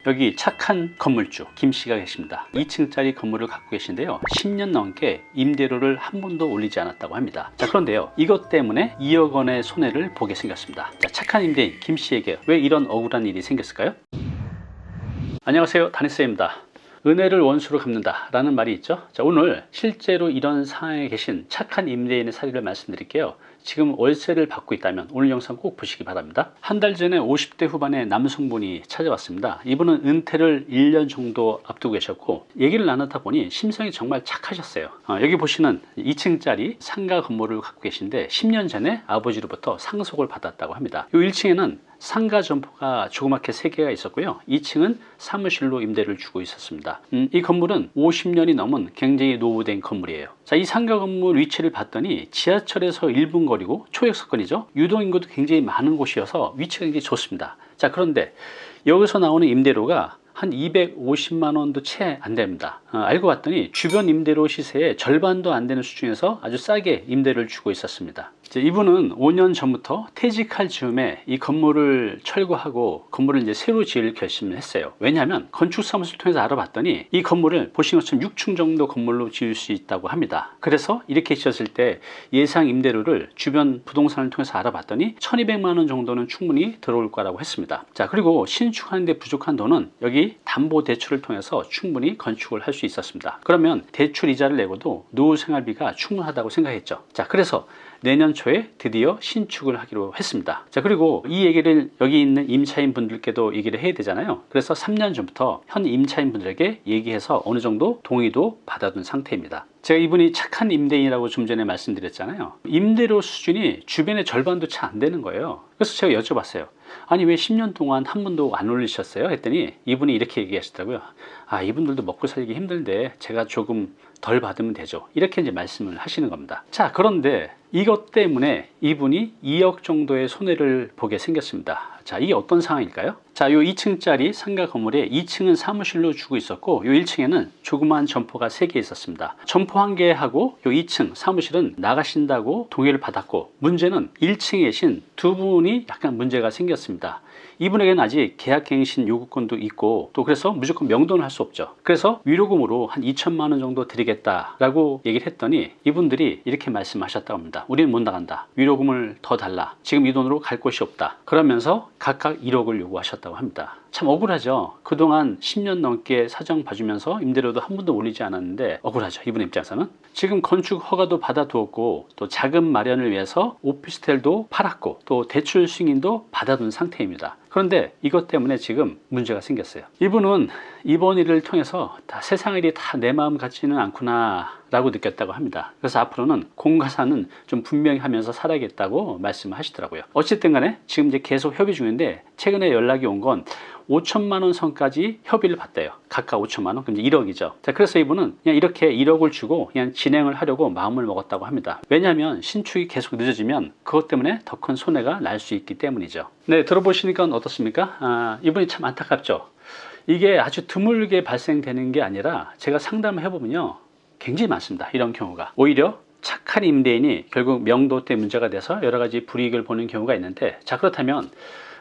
여기 착한 건물주 김씨가 계십니다. 2층짜리 건물을 갖고 계신데요, 10년 넘게 임대료를 한 번도 올리지 않았다고 합니다. 자, 그런데요, 이것 때문에 2억 원의 손해를 보게 생겼습니다. 자, 착한 임대인 김씨에게 왜 이런 억울한 일이 생겼을까요? 안녕하세요, 다니쌤입니다. 은혜를 원수로 갚는다 라는 말이 있죠. 자, 오늘 실제로 이런 상황에 계신 착한 임대인의 사례를 말씀드릴게요. 지금 월세를 받고 있다면 오늘 영상 꼭 보시기 바랍니다. 한 달 전에 50대 후반의 남성분이 찾아왔습니다. 이분은 은퇴를 1년 정도 앞두고 계셨고, 얘기를 나누다 보니 심성이 정말 착하셨어요. 여기 보시는 2층짜리 상가 건물을 갖고 계신데 10년 전에 아버지로부터 상속을 받았다고 합니다. 이 1층에는 상가 점포가 조그맣게 3개가 있었고요, 2층은 사무실로 임대를 주고 있었습니다. 이 건물은 50년이 넘은 굉장히 노후된 건물이에요. 자, 이 상가 건물 위치를 봤더니 지하철에서 1분 거리고 초역세권이죠. 유동인구도 굉장히 많은 곳이어서 위치가 굉장히 좋습니다. 자, 그런데 여기서 나오는 임대료가 한 250만 원도 채 안 됩니다. 알고 봤더니 주변 임대료 시세의 절반도 안 되는 수준에서 아주 싸게 임대를 주고 있었습니다. 이분은 5년 전부터 퇴직할 즈음에 이 건물을 철거하고 건물을 이제 새로 지을 결심을 했어요. 왜냐하면 건축사무소를 통해서 알아봤더니 이 건물을 보신 것처럼 6층 정도 건물로 지을 수 있다고 합니다. 그래서 이렇게 지었을 때 예상 임대료를 주변 부동산을 통해서 알아봤더니 1200만 원 정도는 충분히 들어올 거라고 했습니다. 자, 그리고 신축하는데 부족한 돈은 여기 담보대출을 통해서 충분히 건축을 할 수 있었습니다. 그러면 대출 이자를 내고도 노후 생활비가 충분하다고 생각했죠. 자, 그래서 내년 초에 드디어 신축을 하기로 했습니다. 자, 그리고 이 얘기를 여기 있는 임차인 분들께도 얘기를 해야 되잖아요. 그래서 3년 전부터 현 임차인 분들에게 얘기해서 어느 정도 동의도 받아둔 상태입니다. 제가 이분이 착한 임대인이라고 좀 전에 말씀드렸잖아요. 임대료 수준이 주변의 절반도 채 안 되는 거예요. 그래서 제가 여쭤봤어요. 아니, 왜 10년 동안 한 번도 안 올리셨어요? 했더니 이분이 이렇게 얘기하시더라고요. 아, 이분들도 먹고 살기 힘든데 제가 조금 덜 받으면 되죠. 이렇게 이제 말씀을 하시는 겁니다. 자, 그런데 이것 때문에 이분이 2억 정도의 손해를 보게 생겼습니다. 자, 이게 어떤 상황일까요? 자, 요 2층짜리 상가 건물에 2층은 사무실로 주고 있었고, 요 1층에는 조그마한 점포가 3개 있었습니다. 점포 1개하고 요 2층 사무실은 나가신다고 동의를 받았고, 문제는 1층에 계신 두 분이 약간 문제가 생겼습니다. 이분에게는 아직 계약갱신 요구권도 있고, 또 그래서 무조건 명도는 할 수 없죠. 그래서 위로금으로 한 2천만 원 정도 드리겠다라고 얘기를 했더니 이분들이 이렇게 말씀하셨다고 합니다. 우리는 못 나간다. 위로금을 더 달라. 지금 이 돈으로 갈 곳이 없다. 그러면서 각각 1억을 요구하셨다고 합니다. 참 억울하죠. 그동안 10년 넘게 사정 봐주면서 임대료도 한 번도 올리지 않았는데 억울하죠, 이분 입장에서는. 지금 건축 허가도 받아두었고, 또 자금 마련을 위해서 오피스텔도 팔았고, 또 대출 승인도 받아둔 상태입니다. 그런데 이것 때문에 지금 문제가 생겼어요. 이분은 이번 일을 통해서 다 세상 일이 다 내 마음 같지는 않구나 라고 느꼈다고 합니다. 그래서 앞으로는 공과사는 좀 분명히 하면서 살아야겠다고 말씀하시더라고요. 어쨌든 간에 지금 이제 계속 협의 중인데, 최근에 연락이 온 건 5천만 원 선까지 협의를 받대요. 각각 5천만 원, 그럼 이제 1억이죠. 자, 그래서 이분은 그냥 이렇게 1억을 주고 그냥 진행을 하려고 마음을 먹었다고 합니다. 왜냐하면 신축이 계속 늦어지면 그것 때문에 더 큰 손해가 날 수 있기 때문이죠. 네, 들어보시니까 어떻습니까? 이분이 참 안타깝죠. 이게 아주 드물게 발생되는 게 아니라 제가 상담을 해보면요, 굉장히 많습니다. 이런 경우가. 오히려 착한 임대인이 결국 명도 때 문제가 돼서 여러 가지 불이익을 보는 경우가 있는데, 자, 그렇다면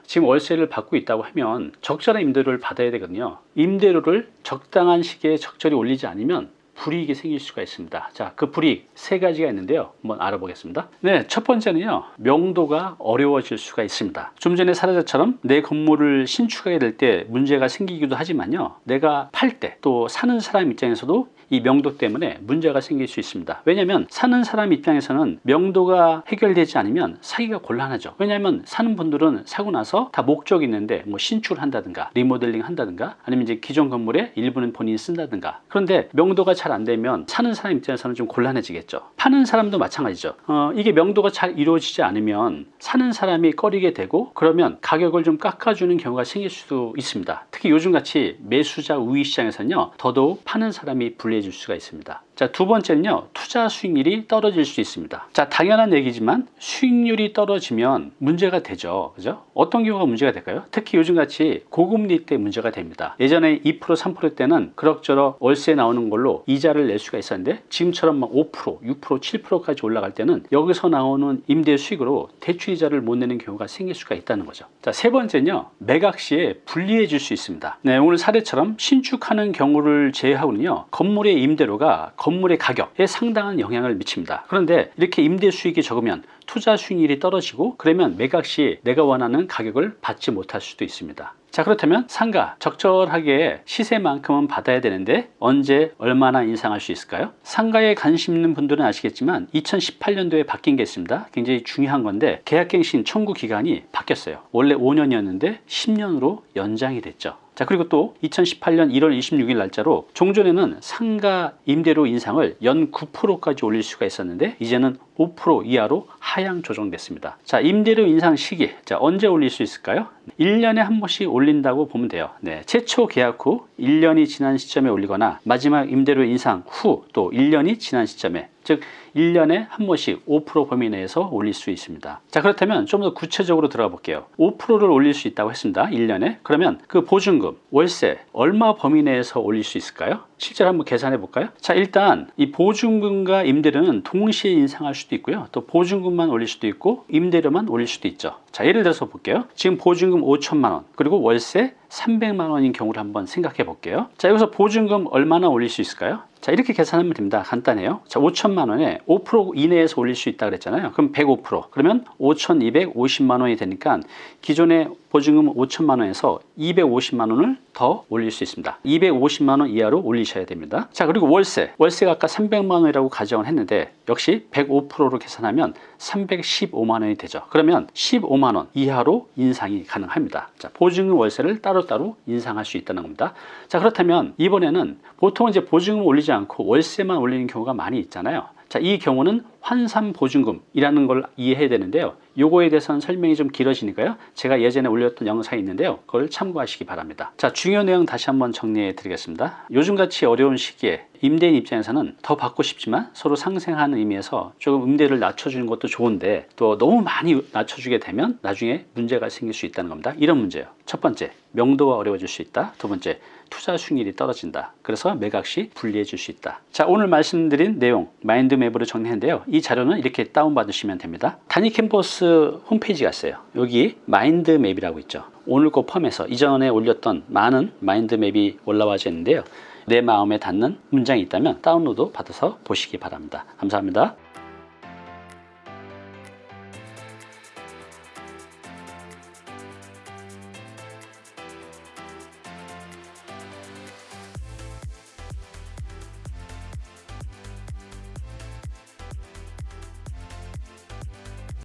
지금 월세를 받고 있다고 하면 적절한 임대료를 받아야 되거든요. 임대료를 적당한 시기에 적절히 올리지 않으면 불이익이 생길 수가 있습니다. 자, 그 불이익 3가지가 있는데요, 한번 알아보겠습니다. 네, 첫 번째는요, 명도가 어려워질 수가 있습니다. 좀 전에 사례자처럼 내 건물을 신축하게 될 때 문제가 생기기도 하지만요, 내가 팔 때 또 사는 사람 입장에서도 이 명도 때문에 문제가 생길 수 있습니다. 왜냐하면 사는 사람 입장에서는 명도가 해결되지 않으면 사기가 곤란하죠. 왜냐하면 사는 분들은 사고 나서 다 목적이 있는데, 뭐 신축을 한다든가 리모델링 한다든가, 아니면 이제 기존 건물의 일부는 본인이 쓴다든가. 그런데 명도가 잘 안 되면 사는 사람 입장에서는 좀 곤란해지겠죠. 파는 사람도 마찬가지죠. 이게 명도가 잘 이루어지지 않으면 사는 사람이 꺼리게 되고, 그러면 가격을 좀 깎아주는 경우가 생길 수도 있습니다. 특히 요즘같이 매수자 우위 시장에서는요, 더더욱 파는 사람이 불리해집니다. 불리해 줄 수가 있습니다. 자, 두 번째는요, 투자 수익률이 떨어질 수 있습니다. 자, 당연한 얘기지만 수익률이 떨어지면 문제가 되죠. 그죠? 어떤 경우가 문제가 될까요? 특히 요즘같이 고금리 때 문제가 됩니다. 예전에 2% 3% 때는 그럭저럭 월세 나오는 걸로 이자를 낼 수가 있었는데 지금처럼 막 5% 6% 7%까지 올라갈 때는 여기서 나오는 임대 수익으로 대출 이자를 못 내는 경우가 생길 수가 있다는 거죠. 자, 세 번째는요, 매각 시에 불리해질 수 있습니다. 네, 오늘 사례처럼 신축하는 경우를 제외하고는요, 건물의 임대료가 건물의 가격에 상당한 영향을 미칩니다. 그런데 이렇게 임대 수익이 적으면 투자 수익률이 떨어지고, 그러면 매각 시 내가 원하는 가격을 받지 못할 수도 있습니다. 자, 그렇다면 상가 적절하게 시세만큼은 받아야 되는데 언제 얼마나 인상할 수 있을까요? 상가에 관심 있는 분들은 아시겠지만 2018년도에 바뀐 게 있습니다. 굉장히 중요한 건데, 계약갱신 청구 기간이 바뀌었어요. 원래 5년이었는데 10년으로 연장이 됐죠. 자, 그리고 또 2018년 1월 26일 날짜로 종전에는 상가 임대료 인상을 연 9%까지 올릴 수가 있었는데 이제는 5% 이하로 하향 조정됐습니다. 자, 임대료 인상 시기, 자, 언제 올릴 수 있을까요? 1년에 한 번씩 올린다고 보면 돼요. 네, 최초 계약 후 1년이 지난 시점에 올리거나 마지막 임대료 인상 후 또 1년이 지난 시점에, 즉 1년에 한 번씩 5% 범위 내에서 올릴 수 있습니다. 자, 그렇다면 좀 더 구체적으로 들어가 볼게요. 5%를 올릴 수 있다고 했습니다. 1년에. 그러면 그 보증금, 월세 얼마 범위 내에서 올릴 수 있을까요? 실제로 한번 계산해 볼까요? 자, 일단 이 보증금과 임대료는 동시에 인상할 수도 있고요. 또 보증금만 올릴 수도 있고 임대료만 올릴 수도 있죠. 자, 예를 들어서 볼게요. 지금 보증금 5천만 원, 그리고 월세 300만 원인 경우를 한번 생각해 볼게요. 자, 여기서 보증금 얼마나 올릴 수 있을까요? 자, 이렇게 계산하면 됩니다. 간단해요. 자, 5천만 원에 5% 이내에서 올릴 수 있다 그랬잖아요. 그럼 105%. 그러면 5,250만 원이 되니까 기존의 보증금 5천만 원에서 250만 원을 더 올릴 수 있습니다. 250만 원 이하로 올리셔야 됩니다. 자, 그리고 월세가 아까 300만 원이라고 가정을 했는데 역시 105%로 계산하면 315만 원이 되죠. 그러면 15만 원 이하로 인상이 가능합니다. 자, 보증금 월세를 따로따로 인상할 수 있다는 겁니다. 자, 그렇다면 이번에는 보통 이제 보증금 올리지 않고 월세만 올리는 경우가 많이 있잖아요. 자, 이 경우는 환산 보증금이라는 걸 이해해야 되는데요. 요거에 대해서는 설명이 좀 길어지니까요. 제가 예전에 올렸던 영상이 있는데요. 그걸 참고하시기 바랍니다. 자, 중요한 내용 다시 한번 정리해 드리겠습니다. 요즘같이 어려운 시기에 임대인 입장에서는 더 받고 싶지만 서로 상생하는 의미에서 조금 임대를 낮춰주는 것도 좋은데 또 너무 많이 낮춰주게 되면 나중에 문제가 생길 수 있다는 겁니다. 이런 문제요. 첫 번째, 명도가 어려워질 수 있다. 두 번째, 투자 수익률이 떨어진다. 그래서 매각 시 불리해질 수 있다. 자, 오늘 말씀드린 내용 마인드맵으로 정리했는데요. 이 자료는 이렇게 다운받으시면 됩니다. 단위 캠퍼스 홈페이지가 있어요. 여기 마인드맵이라고 있죠. 오늘 거 포함해서 이전에 올렸던 많은 마인드맵이 올라와 있는데요. 내 마음에 닿는 문장이 있다면 다운로드 받아서 보시기 바랍니다. 감사합니다.